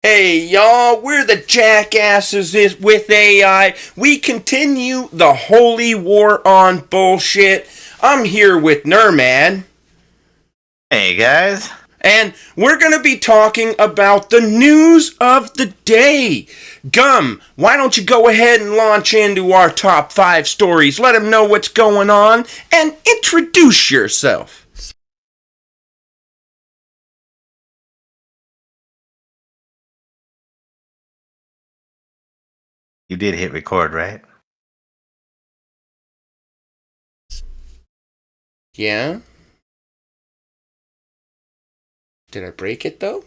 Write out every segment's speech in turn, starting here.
Hey y'all, we're the Jackasses with AI. We continue the holy war on bullshit. I'm here with Nerman, Hey guys. and we're gonna be talking about the news of the day. Gum, why don't you go ahead and launch into our top 5 stories? Let them know what's going on and introduce yourself. You did hit record, right? Yeah? Did I break it though?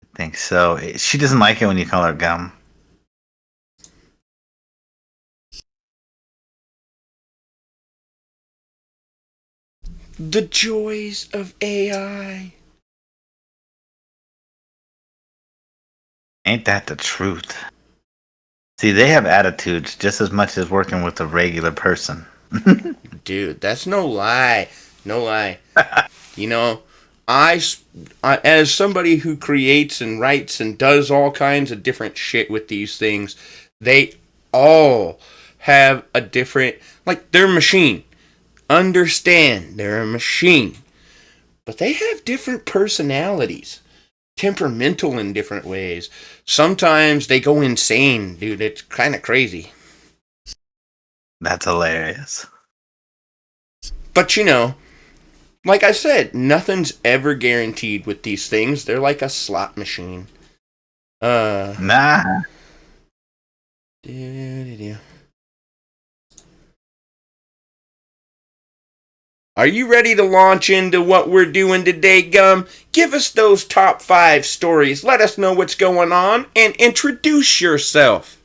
I think so. She doesn't like it when you call her gum. The joys of AI. Ain't that the truth? See, they have attitudes just as much as working with a regular person. Dude, that's no lie. No lie. You know, I, as somebody who creates and writes and does all kinds of different shit with these things, they all have a different, like, they're a machine. Understand, they're a machine. But they have different personalities, temperamental in different ways. Sometimes they go insane, dude. It's kind of crazy. That's hilarious. But like I said, nothing's ever guaranteed with these things. They're like a slot machine. Uh. Nah. Are you ready to launch into what we're doing today, Gum? Give us those top 5 stories. Let us know what's going on and introduce yourself.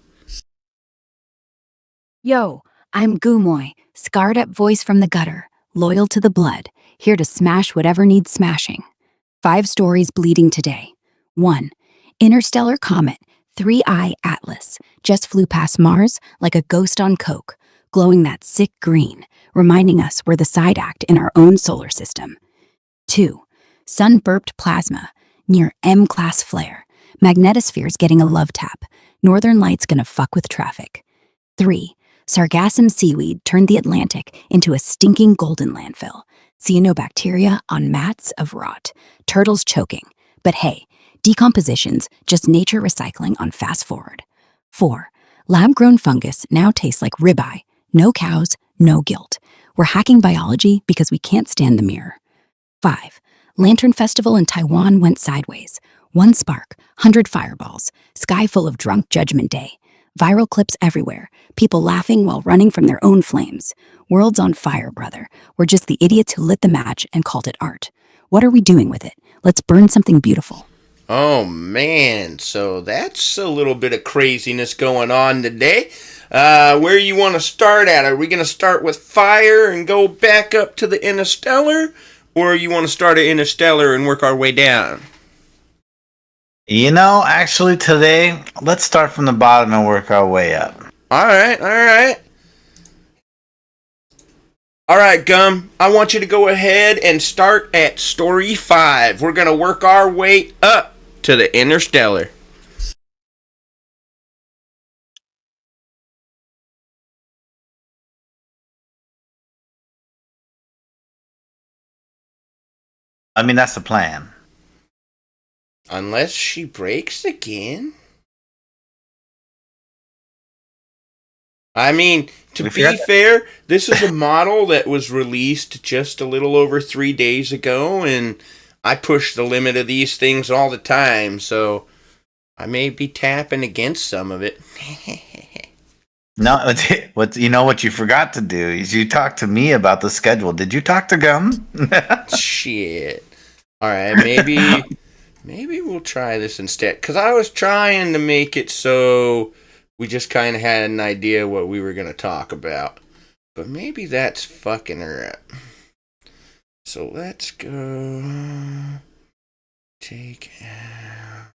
Yo, I'm Gumoy, scarred up voice from the gutter, loyal to the blood, here to smash whatever needs smashing. 5 stories bleeding today. 1. Interstellar comet, 3I Atlas, just flew past Mars like a ghost on coke, glowing that sick green, reminding us we're the side act in our own solar system. 2. Sun burped plasma, near M class flare, magnetosphere's getting a love tap, northern lights gonna fuck with traffic. 3. Sargassum seaweed turned the Atlantic into a stinking golden landfill. Cyanobacteria on mats of rot. Turtles choking. But hey, decomposition's just nature recycling on fast forward. 4. Lab-grown fungus now tastes like ribeye. No cows, no guilt. We're hacking biology because we can't stand the mirror. 5. Lantern Festival in Taiwan went sideways. One spark, 100 fireballs, sky full of drunk Judgment Day. Viral clips everywhere, people laughing while running from their own flames. World's on fire, brother. We're just the idiots who lit the match and called it art. What are we doing with it? Let's burn something beautiful. Oh man, so that's a little bit of craziness going on today. Where you want to start at? Are we going to start with fire and go back up to the interstellar? Or you want to start at interstellar and work our way down? Actually today, let's start from the bottom and work our way up. Alright, alright. Alright, Gum, I want you to go ahead and start at story 5. We're going to work our way up to the interstellar. I mean, that's the plan. Unless she breaks again? I mean, to We forgot be fair, this is a model that was released just a little over 3 days ago, and I push the limit of these things all the time, so I may be tapping against some of it. No, what you forgot to do is you talked to me about the schedule. Did you talk to Gum? Shit. Alright, maybe we'll try this instead. Because I was trying to make it so we just kind of had an idea what we were going to talk about. But maybe that's fucking her up. So let's go. Take out.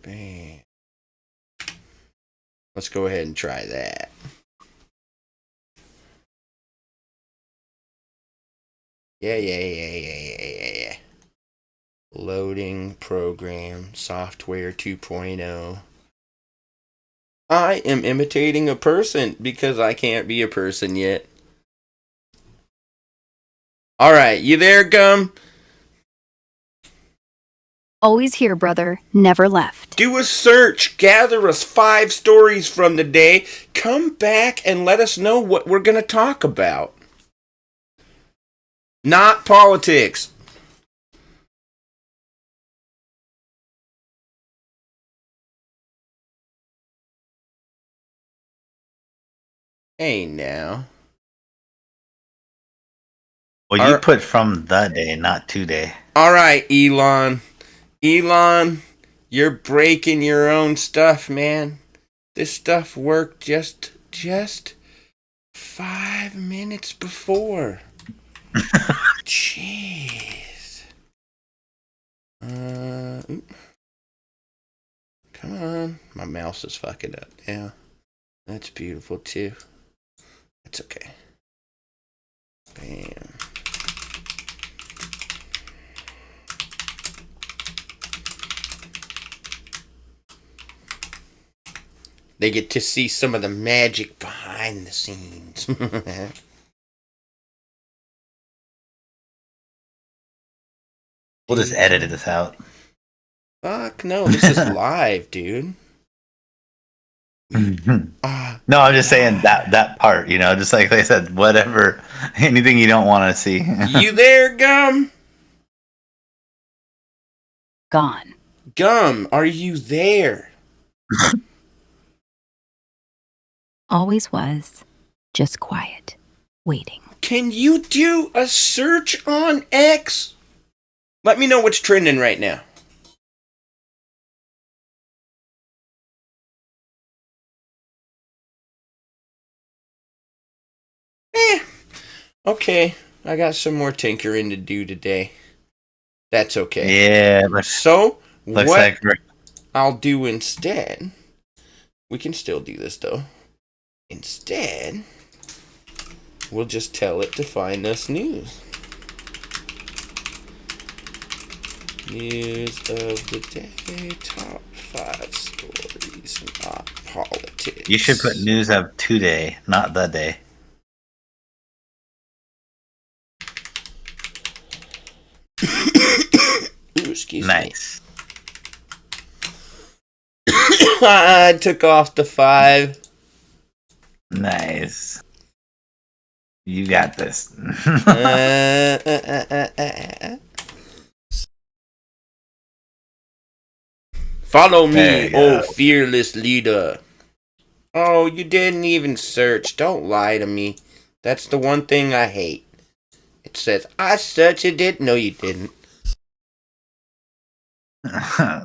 Bam. Let's go ahead and try that. Yeah. Loading program software 2.0. I am imitating a person because I can't be a person yet. Alright, you there, Gum? Always here, brother. Never left. Do a search. Gather us 5 stories from the day. Come back and let us know what we're going to talk about. Not politics. Hey, now. Well, you put from the day, not today. Alright, Elon. Elon, you're breaking your own stuff, man. This stuff worked just 5 minutes before. Jeez. Come on. My mouse is fucking up now. That's beautiful too. That's okay. Bam. They get to see some of the magic behind the scenes. We'll just edit this out. Fuck no, this is live, dude. No, I'm just saying that part, you know, just like they said, whatever, anything you don't want to see. You there, Gum? Gone. Gum, are you there? Always was. Just quiet. Waiting. Can you do a search on X? Let me know what's trending right now. Okay, I got some more tinkering to do today. That's okay. Yeah. So, looks what like I'll do instead, we can still do this though. Instead, we'll just tell it to find us news. News of the day, top 5 stories, not politics. you should put news of today, not the day. Ooh, excuse Nice. me. I took off the 5. Nice. You got this. Follow There me, you go. oh fearless leader. Oh, you didn't even search. Don't lie to me. That's the one thing I hate. It says, I searched it. No, you didn't.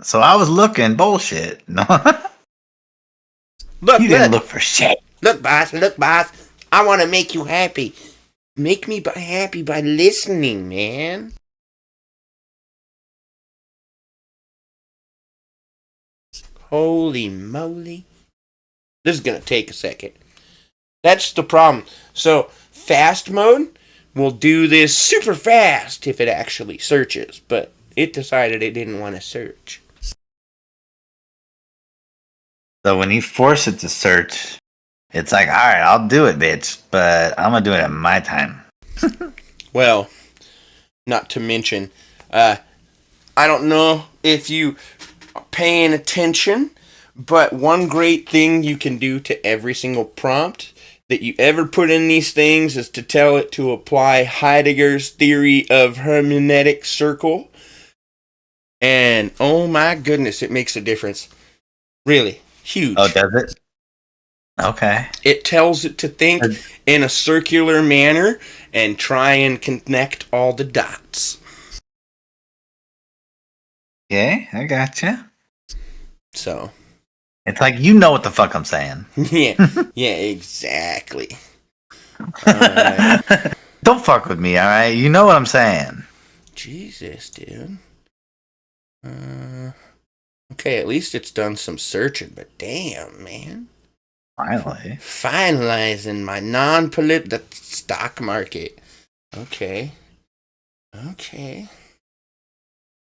So I was looking bullshit. No, Look, you didn't look. look for shit. Look, boss. I want to make you happy. Make me happy by listening, man. Holy moly. This is going to take a second. That's the problem. So, fast mode will do this super fast if it actually searches, but it decided it didn't want to search. So when you force it to search, it's like, all right, I'll do it, bitch, but I'm gonna do it at my time. Well, not to mention, I don't know if you are paying attention, but one great thing you can do to every single prompt that you ever put in these things is to tell it to apply Heidegger's theory of hermeneutic circle. And oh my goodness, it makes a difference. Really, huge. Oh, does it? Okay. It tells it to think in a circular manner and try and connect all the dots. Okay, I gotcha. So, It's like, you know what the fuck I'm saying. yeah, exactly. Alright. Don't fuck with me, alright? You know what I'm saying. Jesus, dude. Okay, at least it's done some searching, but damn, man. Finally. Finalizing my the stock market. Okay. Okay.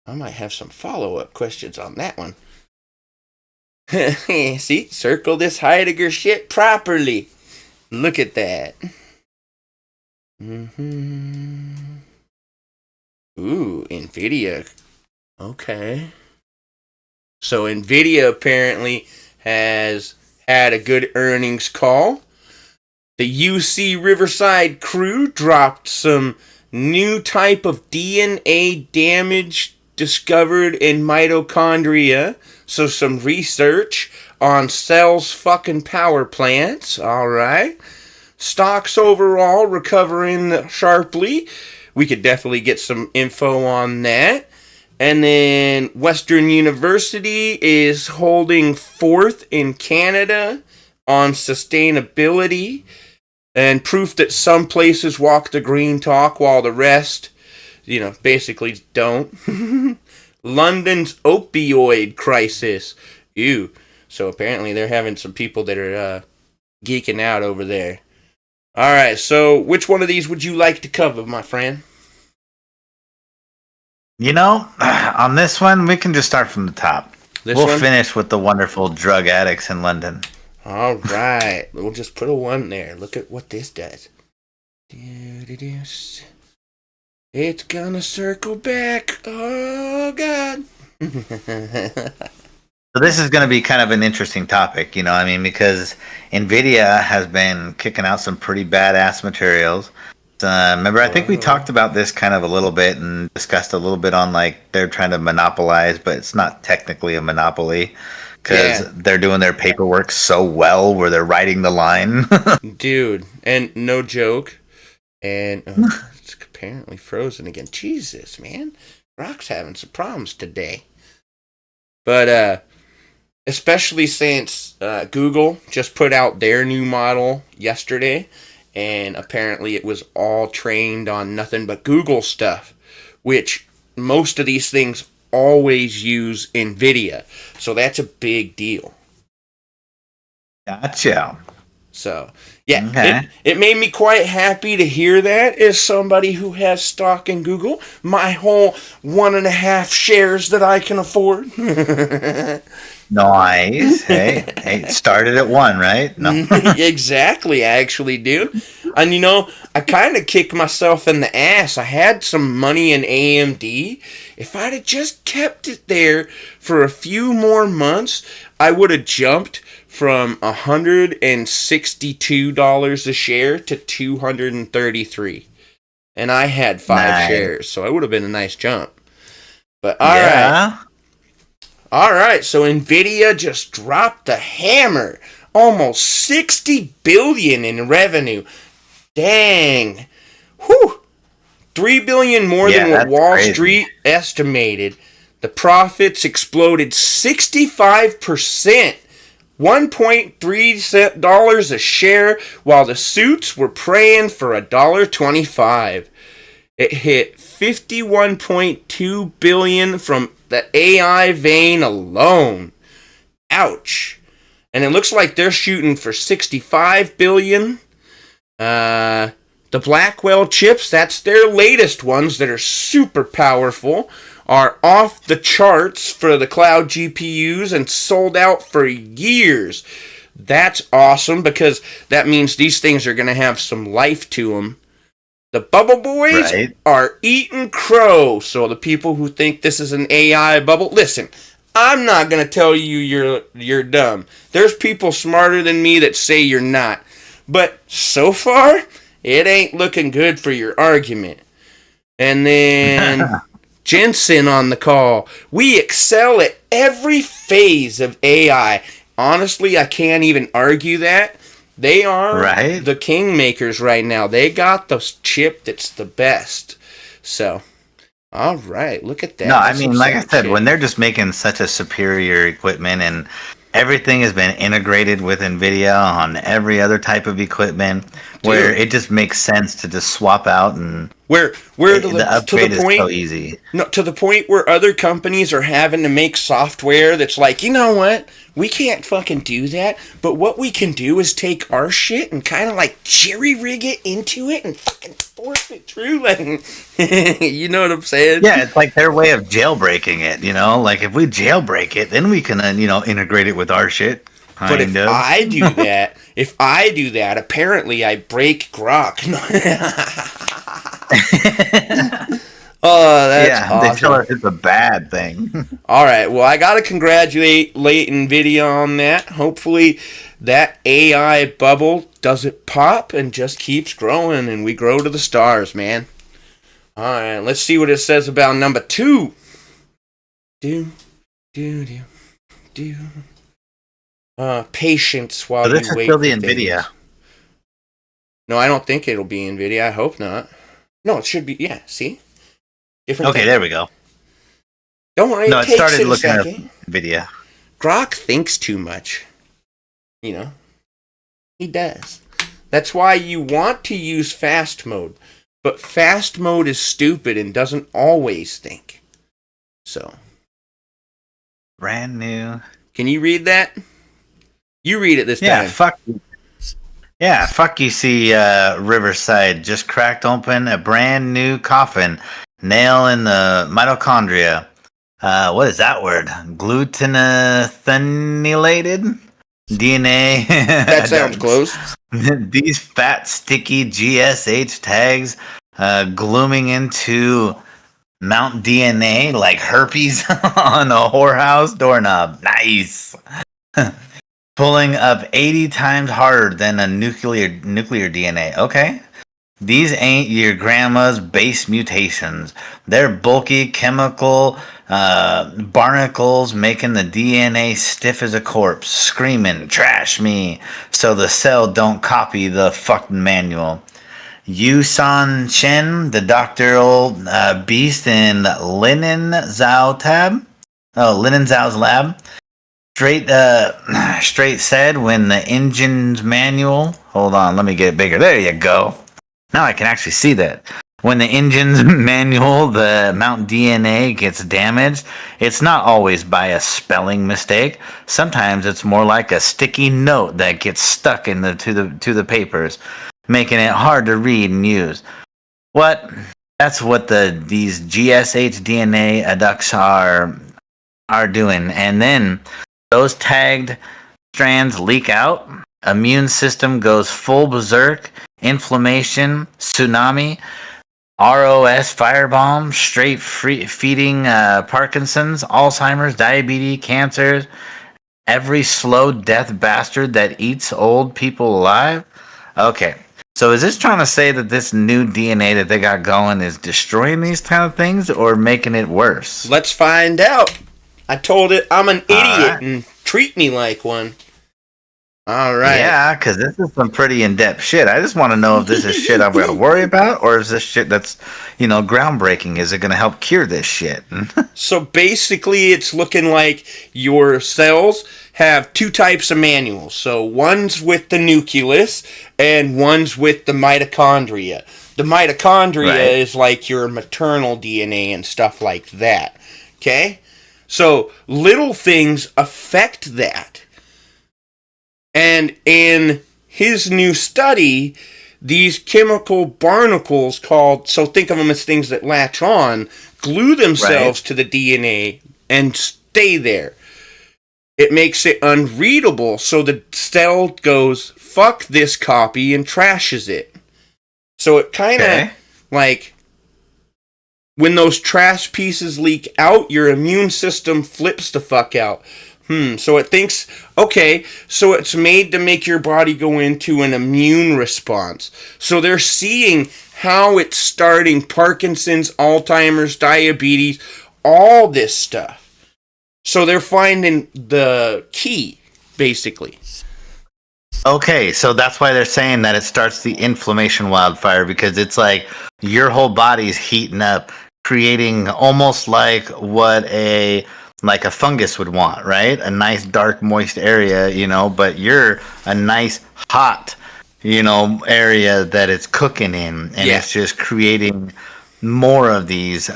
I might have some follow-up questions on that one. See? Circle this Heidegger shit properly. Look at that. Mm-hmm. Ooh, NVIDIA. Okay. So NVIDIA apparently has had a good earnings call. The UC Riverside crew dropped some new type of DNA damage discovered in mitochondria. So some research on cells fucking power plants. Alright. Stocks overall recovering sharply. We could definitely get some info on that. And then Western University is holding fourth in Canada on sustainability and proof that some places walk the green talk while the rest, basically don't. London's opioid crisis. Ew. So apparently they're having some people that are geeking out over there. All right, so which one of these would you like to cover, my friend? On this one, we can just start from the top. We'll finish with the wonderful drug addicts in London. All right. We'll just put a 1 there. Look at what this does. It's gonna circle back. Oh, God. So this is going to be kind of an interesting topic, because NVIDIA has been kicking out some pretty badass materials. Remember, I think we talked about this kind of a little bit and discussed a little bit on they're trying to monopolize, but it's not technically a monopoly because they're doing their paperwork so well where they're writing the line. Dude, and no joke. And it's apparently frozen again. Jesus, man. Rock's having some problems today. But, especially since Google just put out their new model yesterday. And apparently it was all trained on nothing but Google stuff, which most of these things always use NVIDIA. So that's a big deal. Gotcha. So, yeah, okay. It made me quite happy to hear that as somebody who has stock in Google. My whole 1.5 shares that I can afford. Nice. Hey, started at 1, right? No. Exactly, actually, dude. And I kind of kicked myself in the ass. I had some money in AMD. If I'd have just kept it there for a few more months, I would have jumped from $162 a share to $233. And I had 5 shares, so it would have been a nice jump. But all right. All right, so NVIDIA just dropped the hammer. Almost $60 billion in revenue. Dang. Whew. $3 billion more than what Wall Street estimated. The profits exploded 65%. $1.3 a share, while the suits were praying for $1.25. It hit $51.2 billion from the AI vein alone. Ouch. And it looks like they're shooting for $65 billion. The Blackwell chips, that's their latest ones that are super powerful, are off the charts for the cloud GPUs and sold out for years. That's awesome because that means these things are going to have some life to them. The bubble boys are eating crow. So the people who think this is an AI bubble, listen, I'm not going to tell you you're dumb. There's people smarter than me that say you're not. But so far, it ain't looking good for your argument. And then Jensen on the call. We excel at every phase of AI. Honestly, I can't even argue that. They are the kingmakers right now. They got the chip that's the best. So, all right, look at that. No, I mean, like I said, when they're just making such a superior equipment and everything has been integrated with NVIDIA on every other type of equipment, where Dude. it just makes sense to just swap out and Where the to the upgrade is point so easy. no, to the point where other companies are having to make software that's like, you know what? We can't fucking do that, but what we can do is take our shit and kind of like jerry rig it into it and fucking force it through. Like, you know what I'm saying? Yeah, it's like their way of jailbreaking it, you know? Like if we jailbreak it, then we can, integrate it with our shit. But if I do that, apparently I break Grok. Oh, that's yeah, awesome. they tell us it's a bad thing. All right. Well, I got to congratulate Leighton Video on that. Hopefully, that AI bubble doesn't pop and just keeps growing and we grow to the stars, man. All right. Let's see what it says about number 2. Patience while So this you is wait still the for NVIDIA. things. No, I don't think it'll be NVIDIA. I hope not. No, it should be. Yeah, see? Different Okay, thing. there we go. Don't worry, No, it it takes started it a looking at second. NVIDIA. Grok thinks too much. You know? He does. That's why you want to use fast mode. But fast mode is stupid and doesn't always think. So. Brand new. Can you read that? You read it this Yeah, time. fuck. Yeah, fuck you see Riverside just cracked open a brand new coffin. Nail in the mitochondria. What is that word? Glutathionylated DNA. That sounds close. These fat, sticky GSH tags glooming into Mount DNA like herpes on a whorehouse doorknob. Nice. Pulling up 80 times harder than a nuclear DNA. Okay. These ain't your grandma's base mutations. They're bulky chemical barnacles making the DNA stiff as a corpse, screaming, trash me, so the cell don't copy the fucking manual. Yu San Chen, the doctoral beast in Linen Zhao's lab, straight said when the engine's manual. Hold on, let me get it bigger. There you go. Now I can actually see that. When the engine's manual, the Mount DNA gets damaged, it's not always by a spelling mistake. Sometimes it's more like a sticky note that gets stuck to the papers, making it hard to read and use. What? That's what these GSH DNA adducts are doing. And then those tagged strands leak out. Immune system goes full berserk. Inflammation, tsunami, ROS firebomb, straight feeding Parkinson's, Alzheimer's, diabetes, cancers, every slow death bastard that eats old people alive. Okay, so is this trying to say that this new DNA that they got going is destroying these kind of things or making it worse? Let's find out. I told it I'm an idiot right. and treat me like one. All right. Yeah, because this is some pretty in-depth shit. I just want to know if this is shit I'm going to worry about, or is this shit that's, groundbreaking? Is it going to help cure this shit? So basically, it's looking like your cells have 2 types of manuals. So one's with the nucleus, and one's with the mitochondria. The mitochondria is like your maternal DNA and stuff like that. Okay? So little things affect that. And in his new study, these chemical barnacles so think of them as things that latch on, glue themselves to the DNA and stay there. It makes it unreadable, so the cell goes, fuck this copy, and trashes it. So it kind of, like, when those trash pieces leak out, your immune system flips the fuck out. So it thinks, okay, so it's made to make your body go into an immune response. So they're seeing how it's starting Parkinson's, Alzheimer's, diabetes, all this stuff. So they're finding the key, basically. Okay, so that's why they're saying that it starts the inflammation wildfire, because it's like your whole body's heating up, creating almost like what a fungus would want, right? A nice dark moist area, but you're a nice hot area that it's cooking in, and Yeah. it's just creating more of these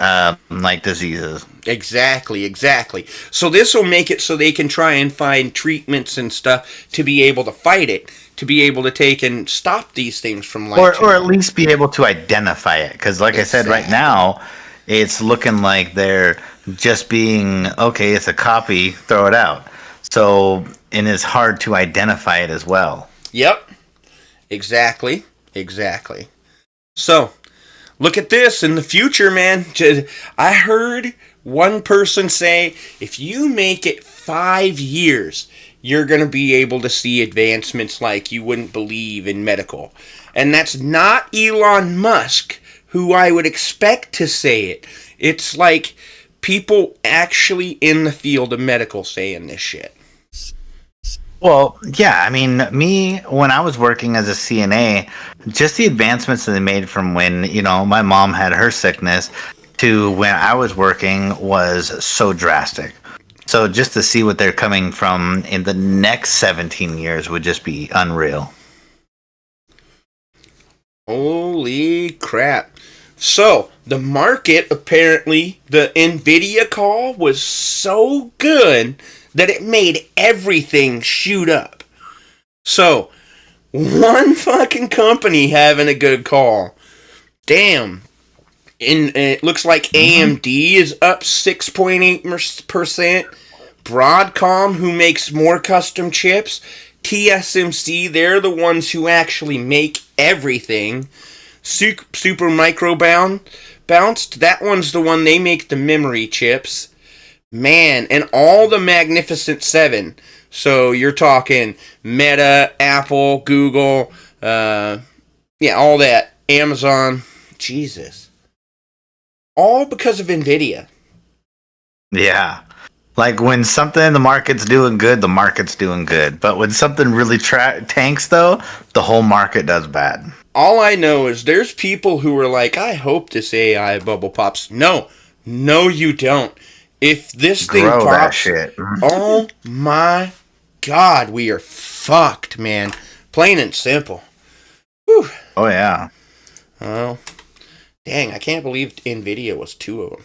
like diseases. Exactly. So this will make it so they can try and find treatments and stuff to be able to fight it, to be able to take and stop these things from latching Or at on. least be able to identify it, because like I said, right Exactly. now it's looking like they're just being okay, it's a copy, throw it out. So, and it's hard to identify it as well. Yep. Exactly. So, look at this in the future, man. I heard one person say if you make it 5 years, you're going to be able to see advancements like you wouldn't believe in medical. And that's not Elon Musk, who I would expect to say it. It's like people actually in the field of medical saying this shit. Well, yeah, I mean, me, when I was working as a CNA, just the advancements that they made from when, my mom had her sickness to when I was working was so drastic. So just to see what they're coming from in the next 17 years would just be unreal. Holy crap. So, the market apparently, the Nvidia call was so good that it made everything shoot up. So, one fucking company having a good call. Damn. It looks like AMD is up 6.8%. Broadcom, who makes more custom chips. TSMC, they're the ones who actually make everything. Super Micro Bounced, that one's the one they make the memory chips. Man, and all the Magnificent Seven. So you're talking Meta, Apple, Google, all that. Amazon. Jesus. All because of Nvidia. Yeah. Like when something in the market's doing good, the market's doing good. But when something really tanks, though, the whole market does bad. All I know is there's people who are like, I hope this AI bubble pops. No, you don't. If this thing Grow that pops, shit. oh my God, we are fucked, man. Plain and simple. Whew. Oh, yeah. Oh, dang, I can't believe Nvidia was two of them.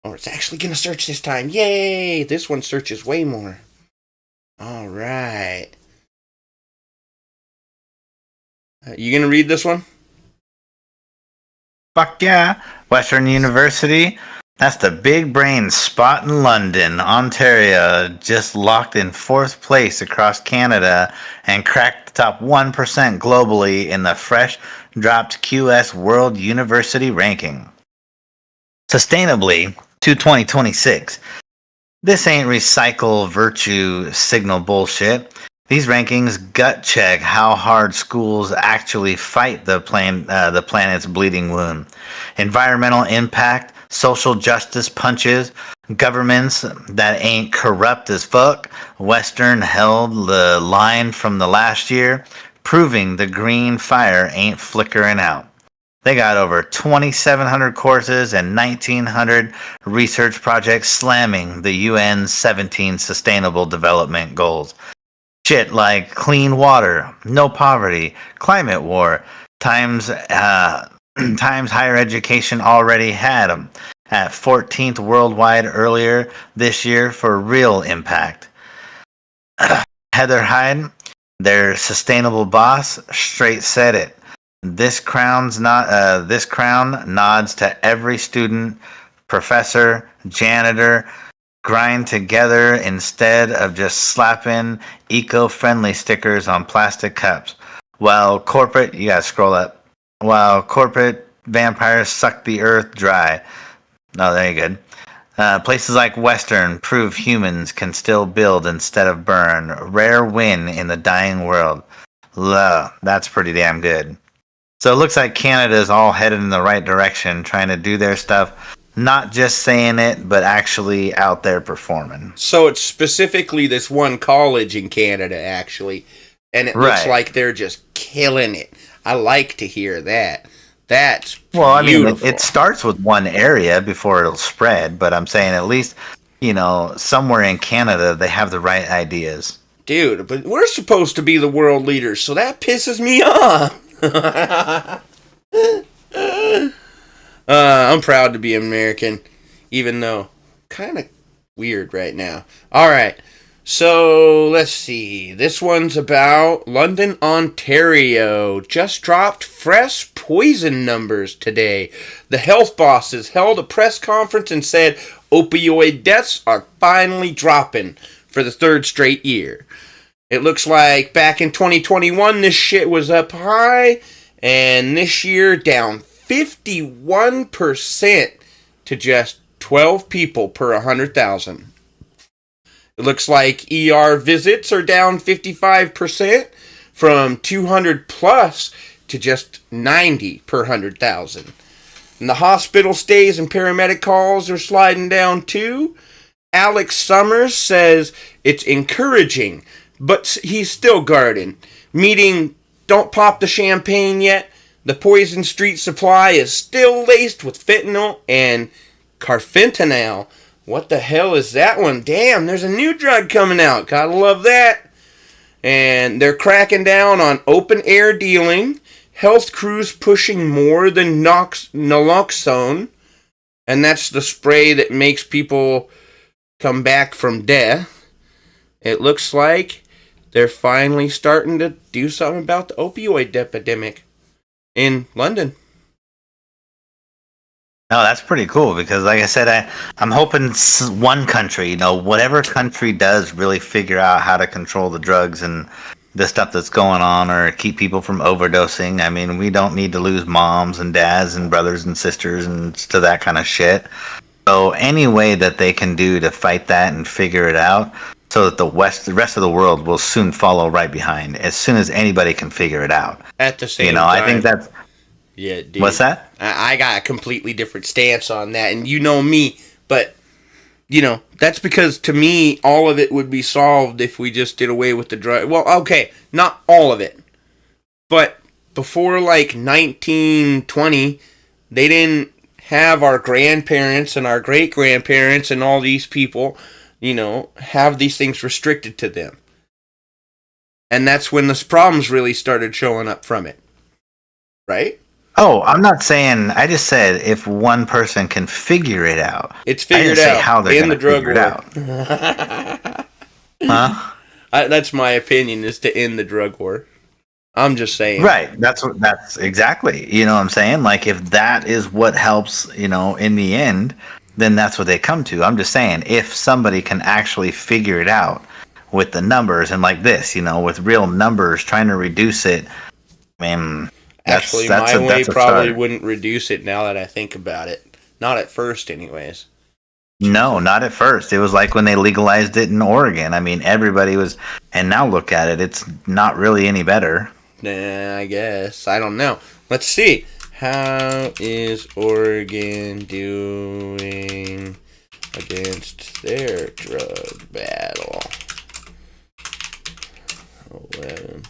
Oh, it's actually going to search this time. Yay! This one searches way more. All right. You going to read this one? Fuck yeah. Western University. That's the big brain spot in London. Ontario just locked in 4th place across Canada and cracked the top 1% globally in the fresh dropped QS World University ranking. Sustainably to 2026. This ain't recycle virtue signal bullshit. These rankings gut check how hard schools actually fight the planet's bleeding wound. Environmental impact, social justice punches, governments that ain't corrupt as fuck. Western held the line from the last year, proving the green fire ain't flickering out. They got over 2,700 courses and 1,900 research projects slamming the UN's 17 Sustainable Development Goals. Shit like clean water, no poverty, climate war, times higher education already had them at 14th worldwide earlier this year for real impact. Heather Hyde, their sustainable boss, straight said it. This crown nods to every student, professor, janitor, grind together instead of just slapping eco-friendly stickers on plastic cups. While corporate vampires suck the earth dry. Oh, there you go. Places like Western prove humans can still build instead of burn. Rare win in the dying world. That's pretty damn good. So it looks like Canada's all headed in the right direction, trying to do their stuff. Not just saying it, but actually out there performing. So it's specifically this one college in Canada, actually. And it looks like they're just killing it. I like to hear that. That's beautiful. Well, I mean, it starts with one area before it'll spread, but I'm saying at least, somewhere in Canada, they have the right ideas. Dude, but we're supposed to be the world leaders, so that pisses me off. I'm proud to be American, even though kind of weird right now. All right, so let's see. This one's about London, Ontario. Just dropped fresh poison numbers today. The health bosses held a press conference and said opioid deaths are finally dropping for the third straight year. It looks like back in 2021, this shit was up high, and this year down 51% to just 12 people per 100,000. It looks like ER visits are down 55% from 200 plus to just 90 per 100,000. And the hospital stays and paramedic calls are sliding down too. Alex Summers says it's encouraging, but he's still guarding. Meaning, don't pop the champagne yet. The poison street supply is still laced with fentanyl and carfentanil. What the hell is that one? Damn, there's a new drug coming out. Gotta love that. And they're cracking down on open air dealing. Health crews pushing more than naloxone. And that's the spray that makes people come back from death. It looks like they're finally starting to do something about the opioid epidemic in London. No, that's pretty cool because, like I said, I'm hoping one country, whatever country does really figure out how to control the drugs and the stuff that's going on or keep people from overdosing. I mean, we don't need to lose moms and dads and brothers and sisters and to that kind of shit. So any way that they can do to fight that and figure it out so that the rest of the world will soon follow right behind as soon as anybody can figure it out. At the same time. I think that's... Yeah, dude. What's that? I got a completely different stance on that, and you know me, but, that's because to me, all of it would be solved if we just did away with the drug. Well, okay, not all of it, but before, 1920, they didn't have our grandparents and our great-grandparents and all these people, have these things restricted to them. And that's when the problems really started showing up from it. Right? Oh, I'm not saying. I just said if one person can figure it out. It's figured I didn't out say how they're in the drug war. Huh? That's my opinion, is to end the drug war. I'm just saying. Right. That's exactly. You know what I'm saying? Like if that is what helps, in the end, then that's what they come to. I'm just saying if somebody can actually figure it out with the numbers and like this, with real numbers trying to reduce it. I mean. Actually, my way probably wouldn't reduce it now that I think about it. Not at first, anyways. No, not at first. It was like when they legalized it in Oregon. I mean, everybody was... And now look at it. It's not really any better. Nah, I guess. I don't know. Let's see. How is Oregon doing against their drug battle? 11...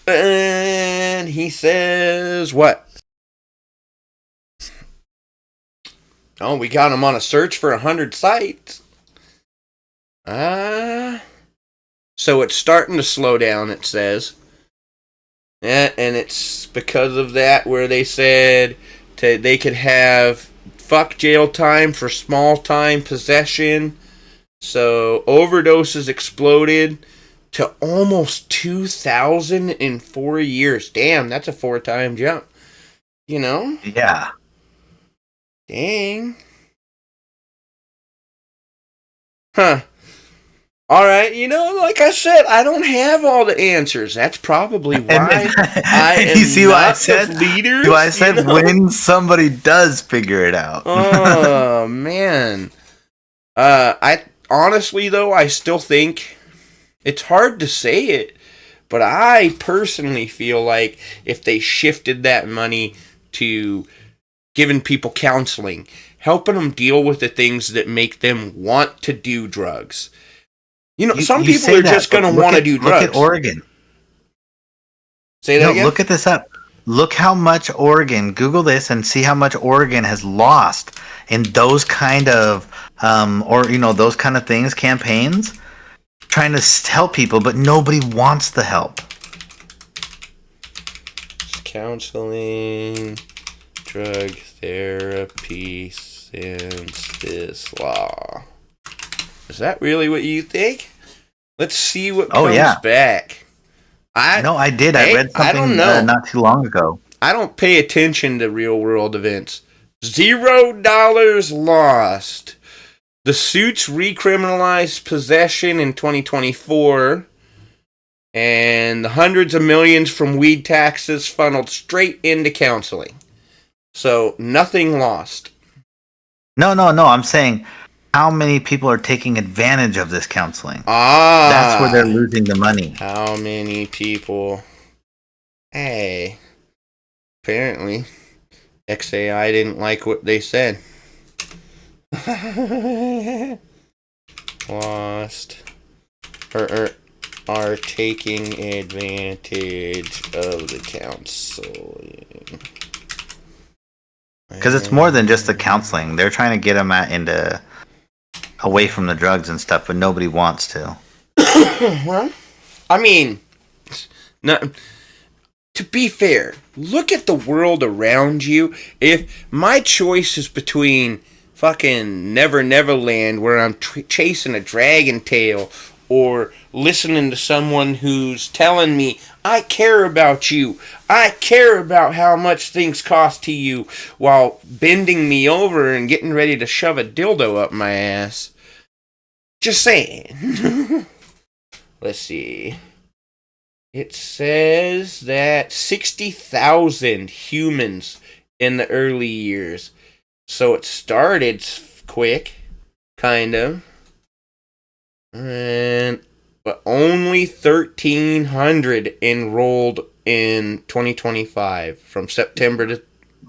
And he says what? Oh, we got him on a search for 100 sites. So it's starting to slow down, it says. Yeah, and it's because of that where they said they could have fuck jail time for small time possession. So overdoses exploded to almost 2,000 in 4 years. Damn, that's a 4-time jump. Yeah. Dang. Huh. Alright, like I said, I don't have all the answers. That's probably why I am you see not what I said? the leader. Do I said when somebody does figure it out. Oh, man. I honestly, though, I still think... It's hard to say it, but I personally feel like if they shifted that money to giving people counseling, helping them deal with the things that make them want to do drugs. Some people are just going to want to do drugs. Look at Oregon. Say that again? Look at this up. Look how much Oregon, Google this and see how much Oregon has lost in those kind of, those kind of things, campaigns. trying to help people, but nobody wants the help. Counseling, drug therapy since this law. Is that really what you think? Let's see what comes back. I did. I read something I don't know. Not too long ago. I don't pay attention to real world events. $0 lost. The suits recriminalized possession in 2024. And the hundreds of millions from weed taxes funneled straight into counseling. So, nothing lost. No. I'm saying, how many people are taking advantage of this counseling? That's where they're losing the money. How many people? Hey. Apparently, XAI didn't like what they said. Lost. Are taking advantage of the counseling. Because it's more than just the counseling. They're trying to get them away from the drugs and stuff, but nobody wants to. Well, I mean, to be fair, look at the world around you. If my choice is between fucking Never Neverland, where I'm chasing a dragon tail, or listening to someone who's telling me, I care about you, I care about how much things cost to you, while bending me over and getting ready to shove a dildo up my ass. Just saying. Let's see. It says that 60,000 humans in the early years. So it started quick, kind of. But only 1,300 enrolled in 2025 from September to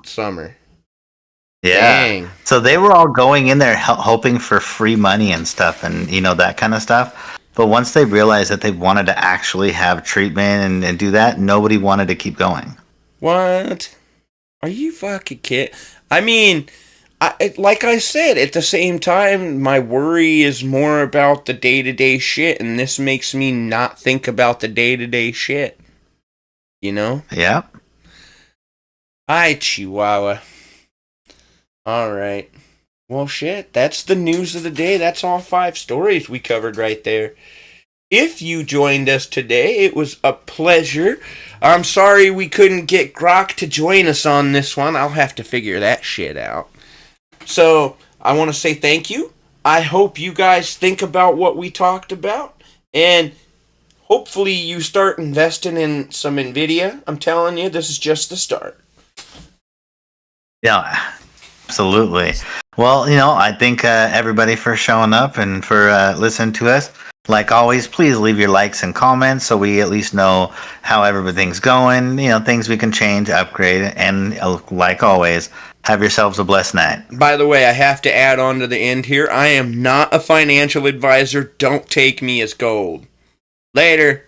summer. Yeah. Dang. So they were all going in there hoping for free money and stuff and, that kind of stuff. But once they realized that they wanted to actually have treatment and do that, nobody wanted to keep going. What? Are you fucking kidding? I mean, like I said, at the same time, my worry is more about the day-to-day shit, and this makes me not think about the day-to-day shit. Yeah. Hi, Chihuahua. Alright. Well, shit, that's the news of the day. That's all 5 stories we covered right there. If you joined us today, it was a pleasure. I'm sorry we couldn't get Grok to join us on this one. I'll have to figure that shit out. So, I want to say thank you. I hope you guys think about what we talked about. And hopefully you start investing in some NVIDIA. I'm telling you, this is just the start. Yeah, absolutely. Well, I thank everybody for showing up and for listening to us. Like always, please leave your likes and comments so we at least know how everything's going, things we can change, upgrade, and like always, have yourselves a blessed night. By the way, I have to add on to the end here, I am not a financial advisor. Don't take me as gold. Later.